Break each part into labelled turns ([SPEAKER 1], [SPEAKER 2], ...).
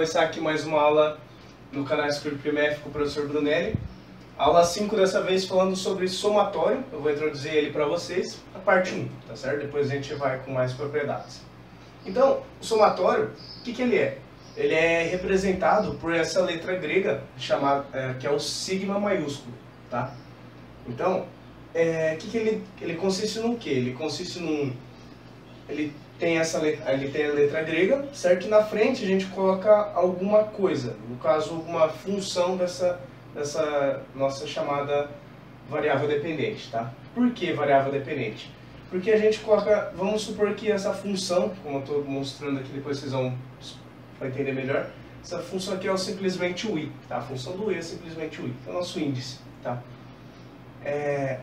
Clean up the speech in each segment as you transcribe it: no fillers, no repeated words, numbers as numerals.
[SPEAKER 1] Começar aqui mais uma aula no canal ScriptMF com o professor Brunelli. Aula 5 dessa vez falando sobre somatório. Eu vou introduzir ele para vocês, a parte 1, tá certo? Depois a gente vai com mais propriedades. Então, o somatório, o que ele é? Ele é representado por essa letra grega, chamada, que é o sigma maiúsculo, tá? Então, ele consiste no quê? Ele consiste num... Ele tem a letra grega, certo? E na frente a gente coloca alguma coisa, no caso, alguma função dessa nossa chamada variável dependente, tá? Por que variável dependente? Porque a gente coloca, vamos supor que essa função, como eu estou mostrando aqui, depois vocês vão entender melhor, essa função aqui é simplesmente o i, tá? A função do i é simplesmente o i, é o nosso índice, tá?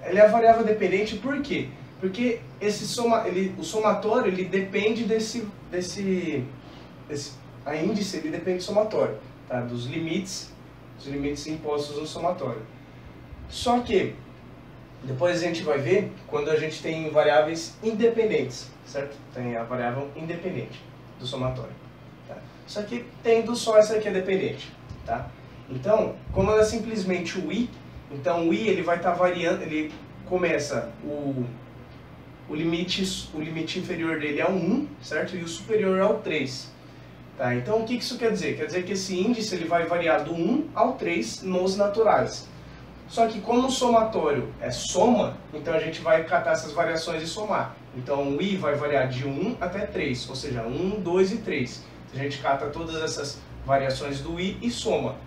[SPEAKER 1] Ele é a variável dependente por quê? Porque o somatório ele depende a índice ele depende do somatório, tá? Dos limites impostos no somatório. Só que depois a gente vai ver quando a gente tem variáveis independentes, certo? Tem a variável independente do somatório. Tá? Só que tendo só essa aqui é dependente, tá? Então, como ela é simplesmente o i, então o i ele vai estar variando, ele começa o limite inferior dele é o 1, certo? E o superior é o 3. Tá? Então, o que isso quer dizer? Quer dizer que esse índice ele vai variar do 1 ao 3 nos naturais. Só que como o somatório é soma, então a gente vai catar essas variações e somar. Então, o i vai variar de 1 até 3, ou seja, 1, 2 e 3. A gente cata todas essas variações do i e soma,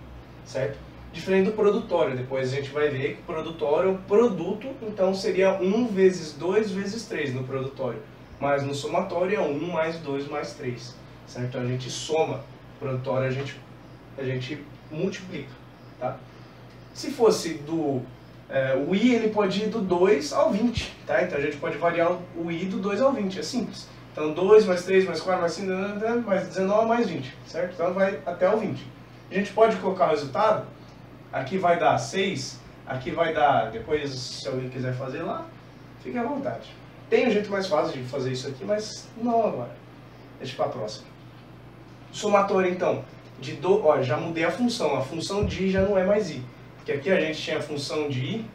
[SPEAKER 1] certo? Diferente do produtório, depois a gente vai ver que o produtório, produto, então seria 1 vezes 2 vezes 3 no produtório. Mas no somatório é 1 mais 2 mais 3. Certo? Então a gente soma, o produtório a gente multiplica. Tá? Se fosse o i ele pode ir do 2 ao 20. Tá? Então a gente pode variar o i do 2 ao 20, é simples. Então 2 mais 3 mais 4 mais 5 mais 19 mais 20. Certo? Então vai até o 20. A gente pode colocar o resultado. Aqui vai dar 6, aqui vai dar, depois se alguém quiser fazer lá, fique à vontade. Tem um jeito mais fácil de fazer isso aqui, mas não agora. Deixa para a próxima. Somatório então, já mudei a função de i já não é mais i. Porque aqui a gente tinha a função de i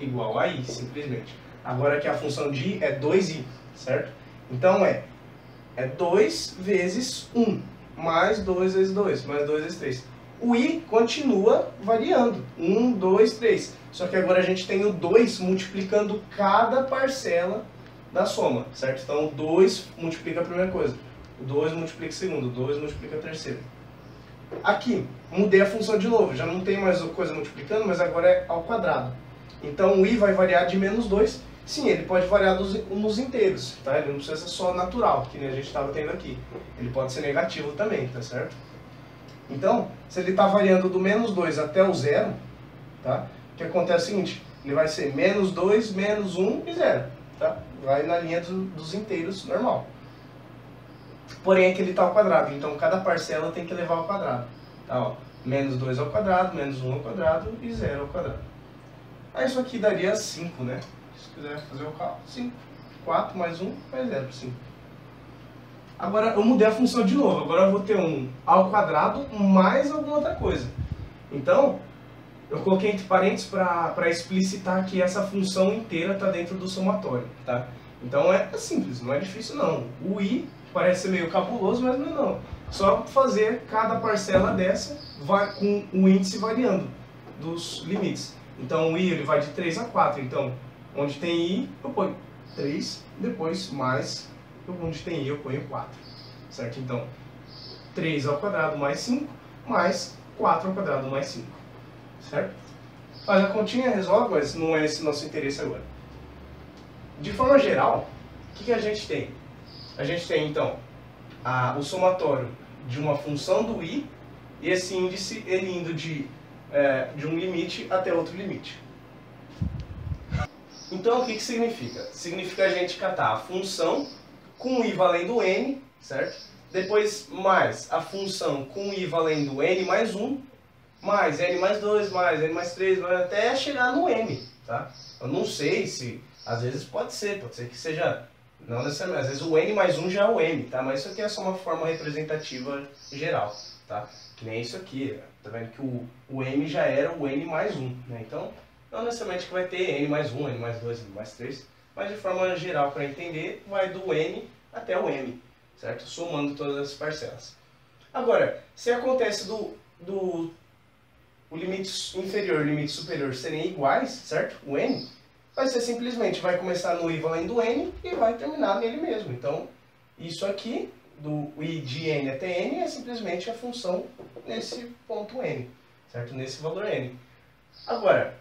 [SPEAKER 1] igual a i, simplesmente. Agora aqui a função de i é 2i, certo? Então é 2 vezes 1, mais 2 vezes 2, mais 2 vezes 3. O i continua variando, 1, 2, 3. Só que agora a gente tem o 2 multiplicando cada parcela da soma, certo? Então o 2 multiplica a primeira coisa, o 2 multiplica a segunda, o 2 multiplica a terceira. Aqui, mudei a função de novo, já não tem mais coisa multiplicando, mas agora é ao quadrado. Então o i vai variar de menos 2. Sim, ele pode variar nos inteiros, tá? Ele não precisa ser só natural, que nem a gente estava tendo aqui. Ele pode ser negativo também, tá certo? Então, se ele está variando do menos 2 até o 0, tá? O que acontece é o seguinte, ele vai ser menos 2, menos 1 e 0. Tá? Vai na linha dos inteiros normal. Porém, aqui ele está ao quadrado, então cada parcela tem que levar ao quadrado. Tá, ó, menos 2 ao quadrado, menos 1 ao quadrado e 0 ao quadrado. Aí isso aqui daria 5, né? Se quiser fazer o cálculo, 5. 4 mais 1 mais 0, 5. Agora eu mudei a função de novo, agora eu vou ter um ao quadrado mais alguma outra coisa. Então, eu coloquei entre parênteses para explicitar que essa função inteira está dentro do somatório. Tá? Então é simples, não é difícil não. O i parece ser meio cabuloso, mas não é não. Só fazer cada parcela dessa com o índice variando dos limites. Então o i ele vai de 3 a 4, então onde tem i eu ponho 3, depois mais... onde tem i eu ponho 4, certo? Então, 3 ao quadrado mais 5, mais 4 ao quadrado mais 5, certo? Faz a continha, resolve, mas não é esse nosso interesse agora. De forma geral, o que a gente tem? A gente tem, então, o somatório de uma função do i, e esse índice ele indo de um limite até outro limite. Então, o que significa? Significa a gente catar a função com i valendo n, certo? Depois mais a função com i valendo n mais 1, mais n mais 2, mais n mais 3, até chegar no m, tá? Eu não sei se, às vezes pode ser que seja Não necessariamente. Às vezes o n mais 1 já é o m, tá? Mas isso aqui é só uma forma representativa geral. tá? Que nem isso aqui, tá vendo que o m já era o n mais 1, né? Então, não necessariamente que vai ter n mais 1, n mais 2, n mais 3, mas de forma geral, para entender, vai do n até o m, certo? Somando todas as parcelas. Agora, se acontece o limite inferior e o limite superior serem iguais, certo? O n, vai ser simplesmente, vai começar no i valendo do n e vai terminar nele mesmo. Então, isso aqui, do i de n até n, é simplesmente a função nesse ponto n, certo? Nesse valor n. Agora,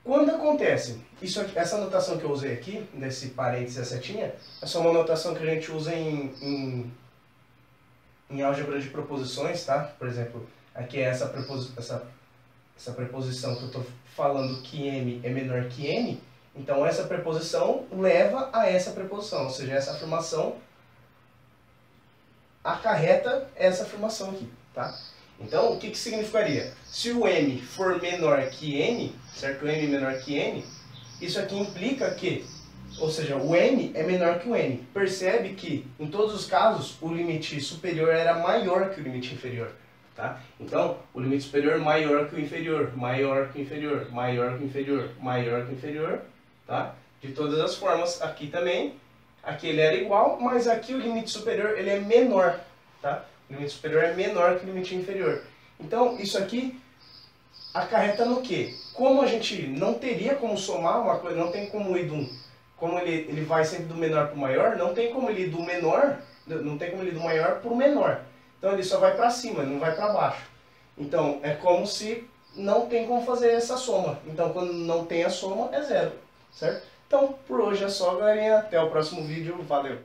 [SPEAKER 1] quando acontece, essa notação que eu usei aqui, nesse parênteses e a setinha, é só uma notação que a gente usa em álgebra de proposições, tá? Por exemplo, aqui é essa preposição que eu estou falando que m é menor que n, então essa preposição leva a essa preposição, ou seja, essa afirmação acarreta essa afirmação aqui, tá? Então, o que significaria? Se o m for menor que n, certo? O m menor que n, isso aqui implica que, ou seja, o m é menor que o n. Percebe que, em todos os casos, o limite superior era maior que o limite inferior, tá? Então, o limite superior maior que o inferior, maior que o inferior, maior que o inferior, maior que o inferior, tá? De todas as formas, aqui também, aqui ele era igual, mas aqui o limite superior ele é menor, tá? O limite superior é menor que o limite inferior. Então, isso aqui acarreta no quê? Como a gente não teria como somar uma coisa, não tem como ir como ele vai sempre do menor para o maior, não tem como ele ir do menor, não tem como ele ir do maior para o menor. Então, ele só vai para cima, não vai para baixo. Então, é como se não tem como fazer essa soma. Então, quando não tem a soma, é zero, certo? Então, por hoje é só, galerinha. Até o próximo vídeo. Valeu!